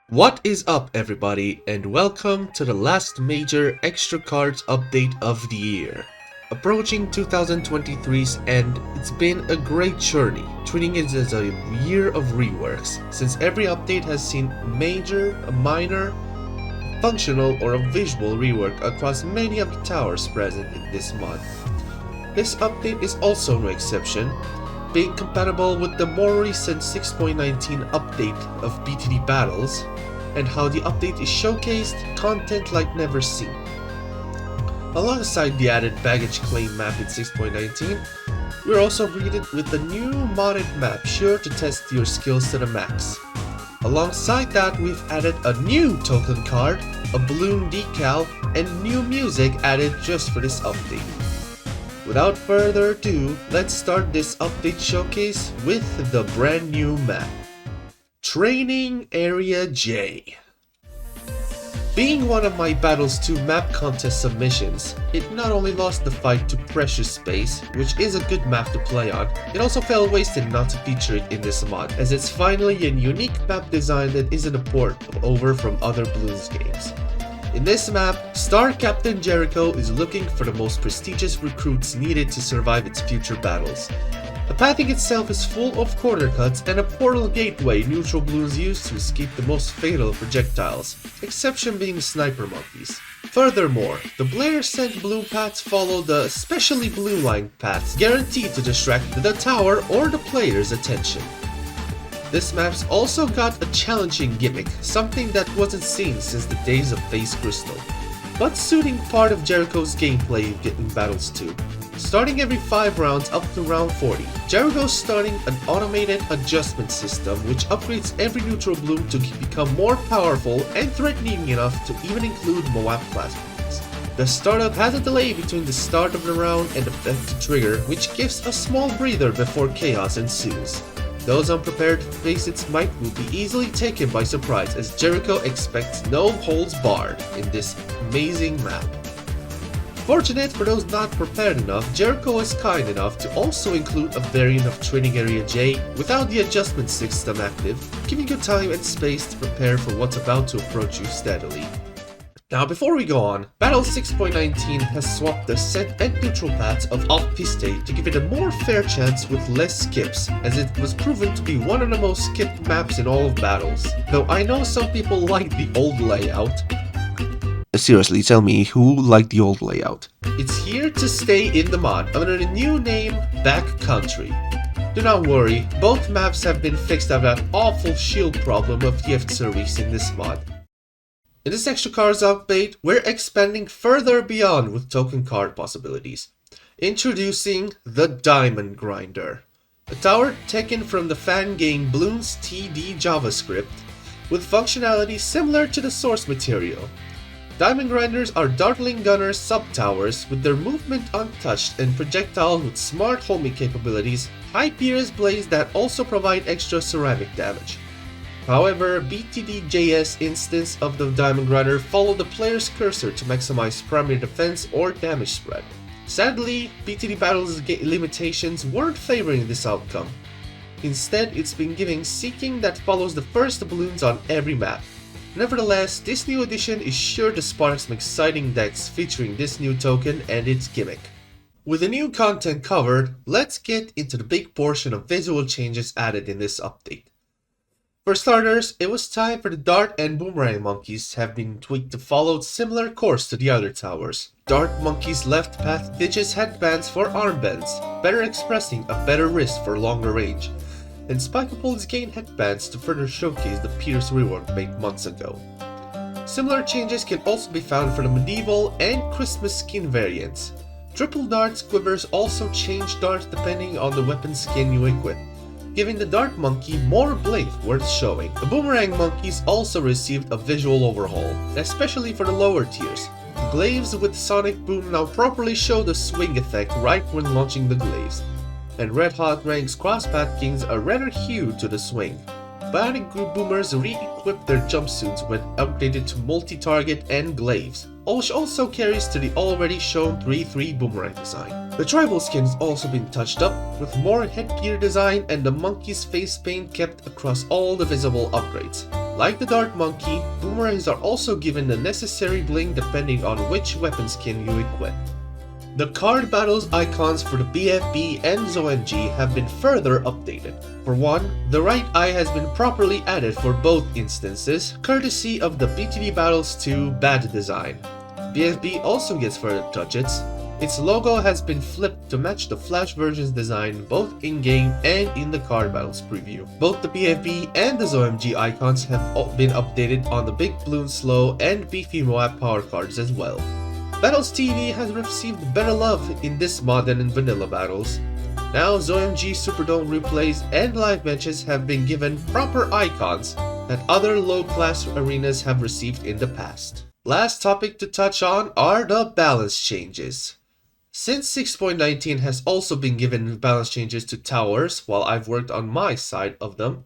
What is up, everybody, and welcome to the last major XtraCards update of the year. Approaching 2023's end, it's been a great journey, treating it as a year of reworks, since every update has seen major, a minor, functional, or a visual rework across many of the towers present in this mod. This update is also no exception, being compatible with the more recent 6.19 update of BTD Battles, and how the update is showcased content like never seen. Alongside the added baggage claim map in 6.19, we're also greeted with a new modded map sure to test your skills to the max. Alongside that, we've added a new token card, a balloon decal, and new music added just for this update. Without further ado, let's start this update showcase with the brand new map. Training Area J. Being one of my Battles 2 map contest submissions, it not only lost the fight to Precious Space, which is a good map to play on, it also fell wasted not to feature it in this mod, as it's finally a unique map design that isn't a port over from other Bloons games. In this map, Star Captain Jericho is looking for the most prestigious recruits needed to survive its future battles. The pathing itself is full of corner cuts and a portal gateway neutral Bloons use to escape the most fatal projectiles, exception being sniper monkeys. Furthermore, the player sent blue paths follow the specially blue line paths guaranteed to distract the tower or the player's attention. This map's also got a challenging gimmick, something that wasn't seen since the days of Phase Crystal, but suiting part of Jericho's gameplay in Battles 2. Starting every 5 rounds up to round 40, Jericho's starting an automated adjustment system which upgrades every neutral bloom to become more powerful and threatening enough to even include Moab class bloons. The startup has a delay between the start of the round and the effective trigger, which gives a small breather before chaos ensues. Those unprepared to face its might will be easily taken by surprise, as Jericho expects no holds barred in this amazing map. Fortunate for those not prepared enough, Jericho is kind enough to also include a variant of Training Area J without the adjustment system active, giving you time and space to prepare for what's about to approach you steadily. Now before we go on, Battle 6.19 has swapped the set and neutral paths of Off-Piste to give it a more fair chance with less skips, as it was proven to be one of the most skipped maps in all of Battles. Though I know some people like the old layout. Seriously, tell me who liked the old layout. It's here to stay in the mod under the new name Backcountry. Do not worry, both maps have been fixed out of that awful shield problem of TF service in this mod. In this XtraCards update, we're expanding further beyond with token card possibilities. Introducing the Diamond Grinder, a tower taken from the fan game Bloons TD JavaScript, with functionality similar to the source material. Diamond Grinders are dartling gunner sub-towers with their movement untouched and projectiles with smart homing capabilities, high pierce blades that also provide extra ceramic damage. However, BTD.js instance of the Diamond Grinder follow the player's cursor to maximize primary defense or damage spread. Sadly, BTD Battles' limitations weren't favoring this outcome. Instead, it's been giving seeking that follows the first balloons on every map. Nevertheless, this new addition is sure to spark some exciting decks featuring this new token and its gimmick. With the new content covered, let's get into the big portion of visual changes added in this update. For starters, it was time for the Dart and Boomerang monkeys have been tweaked to follow a similar course to the other towers. Dart monkeys' left path ditches headbands for armbands, better expressing a better wrist for longer range, and Spikeables gain headbands to further showcase the Pierce rework made months ago. Similar changes can also be found for the Medieval and Christmas skin variants. Triple Dart's quivers also change darts depending on the weapon skin you equip, giving the Dart monkey more blade worth showing. The Boomerang monkeys also received a visual overhaul, especially for the lower tiers. The glaives with Sonic Boom now properly show the swing effect right when launching the glaives, and Red Hot Rank's crosspath gains a redder hue to the swing. Bionic Group Boomers re-equipped their jumpsuits when updated to multi-target and glaives, which also carries to the already shown 3-3 Boomerang design. The tribal skin has also been touched up, with more headgear design and the monkey's face paint kept across all the visible upgrades. Like the Dart Monkey, boomerangs are also given the necessary bling depending on which weapon skin you equip. The card battles icons for the BFB and ZOMG have been further updated. For one, the right eye has been properly added for both instances, courtesy of the BTD Battles 2 bad design. BFB also gets further touches. Its logo has been flipped to match the Flash version's design both in-game and in the card battles preview. Both the BFB and the ZOMG icons have been updated on the big Bloons slow and beefy Moab power cards as well. Battles TV has received better love in this mod than in vanilla battles. Now ZOMG Superdome replays and live matches have been given proper icons that other low-class arenas have received in the past. Last topic to touch on are the balance changes. Since 6.19 has also been given balance changes to towers while I've worked on my side of them,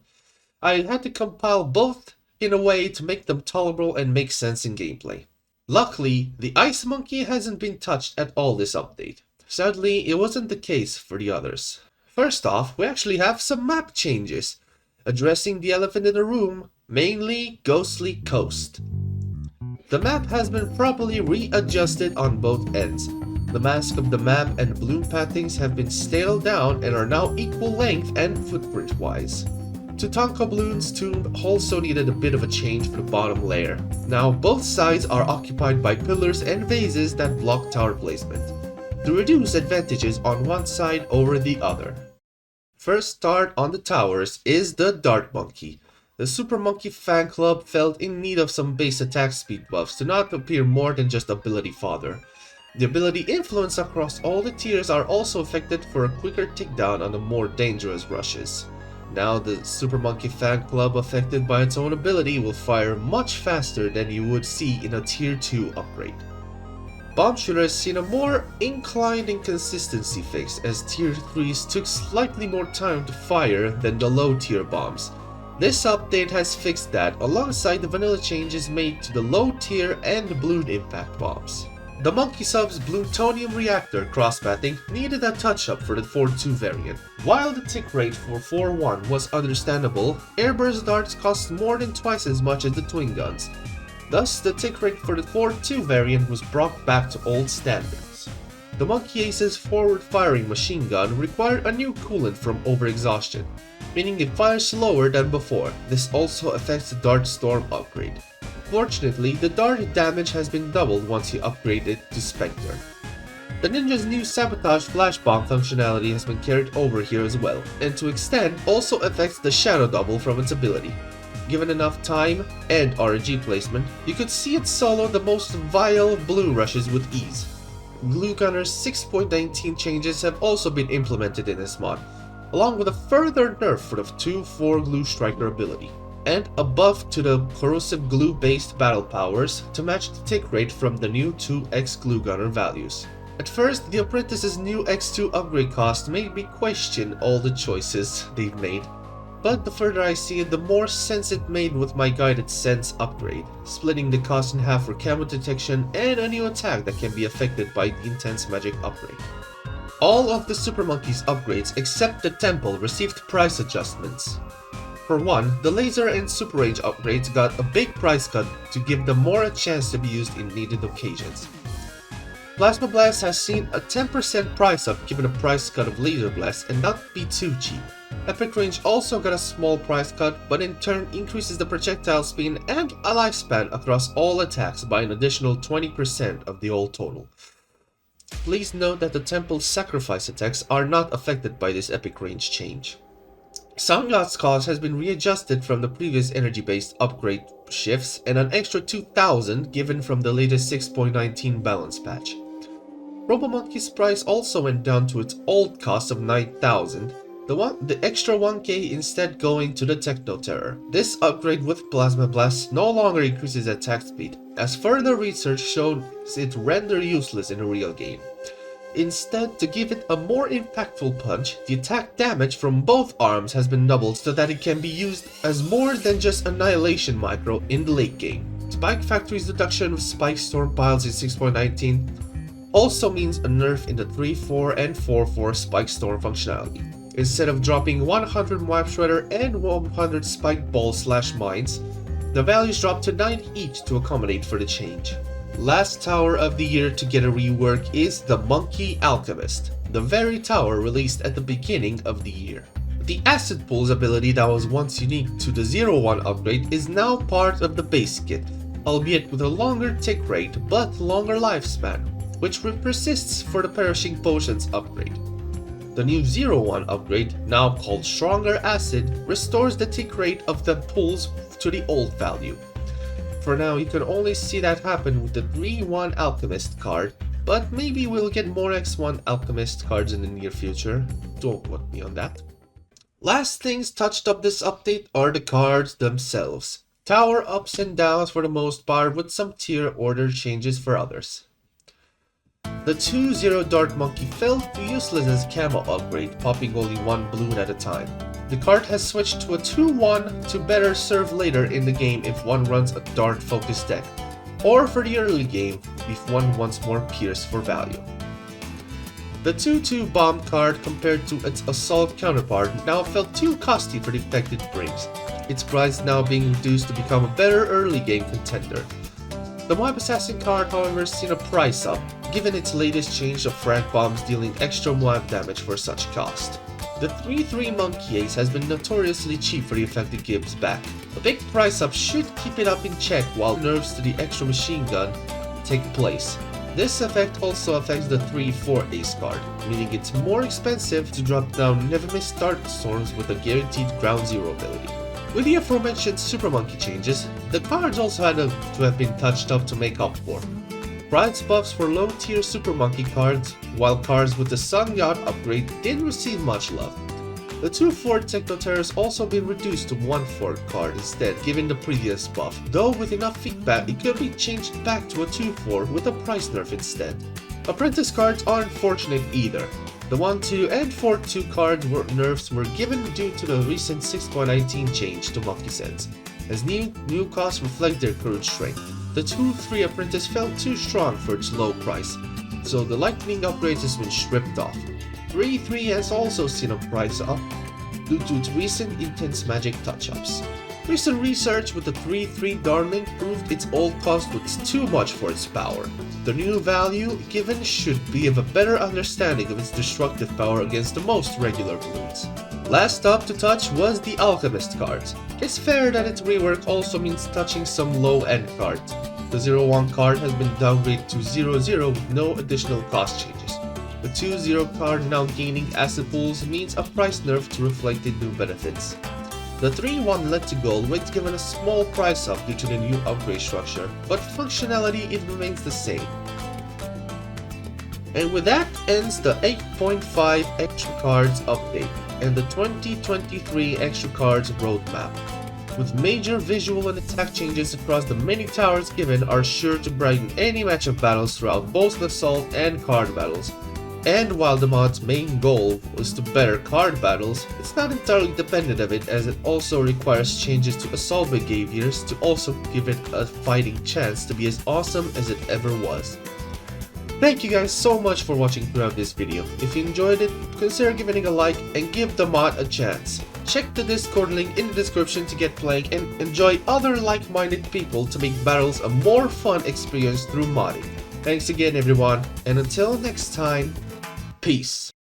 I had to compile both in a way to make them tolerable and make sense in gameplay. Luckily, the Ice Monkey hasn't been touched at all this update. Sadly, it wasn't the case for the others. First off, we actually have some map changes, addressing the elephant in the room, mainly Ghostly Coast. The map has been properly readjusted on both ends. The mask of the map and balloon pathings have been scaled down and are now equal length and footprint wise. Tatanka Bloons' tomb also needed a bit of a change for the bottom layer. Now both sides are occupied by pillars and vases that block tower placement, to reduce advantages on one side over the other. First start on the towers is the Dart Monkey. The Super Monkey fan club felt in need of some base attack speed buffs to not appear more than just ability fodder. The ability influence across all the tiers are also affected for a quicker tick down on the more dangerous rushes. Now the Super Monkey fan club affected by its own ability will fire much faster than you would see in a tier 2 upgrade. Bomb Shooter has seen a more inclined inconsistency fix as tier 3s took slightly more time to fire than the low tier bombs. This update has fixed that alongside the vanilla changes made to the low tier and balloon impact bombs. The Monkey Sub's Plutonium Reactor crosspathing needed a touch-up for the 4.2 variant. While the tick rate for 4.1 was understandable, airburst darts cost more than twice as much as the twin guns. Thus, the tick rate for the 4.2 variant was brought back to old standards. The Monkey Ace's forward-firing machine gun required a new coolant from overexhaustion, meaning it fires slower than before. This also affects the Dart Storm upgrade. Fortunately, the dart damage has been doubled once you upgrade it to Spectre. The Ninja's new Sabotage Flash Bomb functionality has been carried over here as well, and to extent also affects the Shadow Double from its ability. Given enough time and RNG placement, you could see it solo the most vile blue rushes with ease. Glue Gunner's 6.19 changes have also been implemented in this mod, along with a further nerf for the 2-4 Glue Striker ability, and a buff to the corrosive glue based battle powers to match the tick rate from the new 2x Glue Gunner values. At first, the Apprentice's new X2 upgrade cost made me question all the choices they've made, but the further I see it, the more sense it made with my Guided Sense upgrade, splitting the cost in half for camo detection and a new attack that can be affected by the Intense Magic upgrade. All of the Super Monkey's upgrades except the Temple received price adjustments. For one, the Laser and Super Range upgrades got a big price cut to give them more a chance to be used in needed occasions. Plasma Blast has seen a 10% price up given a price cut of Laser Blast and not be too cheap. Epic Range also got a small price cut, but in turn increases the projectile speed and a lifespan across all attacks by an additional 20% of the old total. Please note that the Temple's sacrifice attacks are not affected by this Epic Range change. Soundglass cost has been readjusted from the previous energy-based upgrade shifts and an extra 2,000 given from the latest 6.19 balance patch. Robomonkey's price also went down to its old cost of 9,000, the extra 1k instead going to the Techno Terror. This upgrade with Plasma Blast no longer increases attack speed, as further research showed it render useless in a real game. Instead, to give it a more impactful punch, the attack damage from both arms has been doubled so that it can be used as more than just Annihilation Micro in the late game. Spike Factory's reduction of Spike Storm piles in 6.19 also means a nerf in the 3-4 and 4-4 Spike Storm functionality. Instead of dropping 100 Moab Shredder and 100 Spike Ball/Mines, The values dropped to 90 each to accommodate for the change. Last tower of the year to get a rework is the Monkey Alchemist, the very tower released at the beginning of the year. The acid pools ability that was once unique to the 0-1 upgrade is now part of the base kit, albeit with a longer tick rate but longer lifespan, which persists for the Perishing Potions upgrade. The new 0-1 upgrade, now called Stronger Acid, restores the tick rate of the pools to the old value. For now, you can only see that happen with the 3-1 Alchemist card, but maybe we'll get more X1 Alchemist cards in the near future. Don't quote me on that. Last things touched up this update are the cards themselves. Tower ups and downs for the most part, with some tier order changes for others. The 2-0 Dart Monkey felt useless as camo upgrade, popping only one Bloon at a time. The card has switched to a 2-1 to better serve later in the game if one runs a Dart focused deck, or for the early game if one wants more Pierce for value. The 2-2 Bomb card compared to its Assault counterpart now felt too costly for the effect it brings, its price now being reduced to become a better early game contender. The Mob Assassin card however has seen a price up, given its latest change of frag bombs dealing extra Moab damage for such cost. The 3-3 Monkey Ace has been notoriously cheap for the effect it gives back. A big price up should keep it up in check while nerfs to the extra machine gun take place. This effect also affects the 3-4 Ace card, meaning it's more expensive to drop down Never Miss Dart Storms with a guaranteed Ground Zero ability. With the aforementioned Super Monkey changes, the cards also had to have been touched up to make up for. Price buffs for low tier Super Monkey cards, while cards with the Sun Yacht upgrade didn't receive much love. The 2-4 Technoterror has also been reduced to 1-4 card instead, given the previous buff, though with enough feedback it could be changed back to a 2-4 with a price nerf instead. Apprentice cards aren't fortunate either. The 1-2 and 4-2 card nerfs were given due to the recent 6.19 change to Monkey Sense, as new costs reflect their current strength. The 2-3 Apprentice felt too strong for its low price, so the Lightning upgrade has been stripped off. 3-3 has also seen a price up due to its recent Intense Magic touch-ups. Recent research with the 3-3 Darling proved its old cost was too much for its power. The new value given should be of a better understanding of its destructive power against the most regular Bloons. Last up to touch was the Alchemist cards. It's fair that its rework also means touching some low-end cards. The 0-1 card has been downgraded to 0-0 with no additional cost changes. The 2-0 card now gaining acid pools means a price nerf to reflect the new benefits. The 3-1 Let to Go was given a small price up due to the new upgrade structure, but functionality it remains the same. And with that ends the 8.5 XtraCards update and the 2023 XtraCards roadmap. With major visual and attack changes across the many towers given are sure to brighten any matchup battles throughout both Assault and card battles. And while the mod's main goal was to better card battles, it's not entirely dependent of it as it also requires changes to Assault behaviors to also give it a fighting chance to be as awesome as it ever was. Thank you guys so much for watching throughout this video. If you enjoyed it, consider giving it a like and give the mod a chance. Check the Discord link in the description to get playing and enjoy other like-minded people to make battles a more fun experience through modding. Thanks again everyone, and until next time, peace.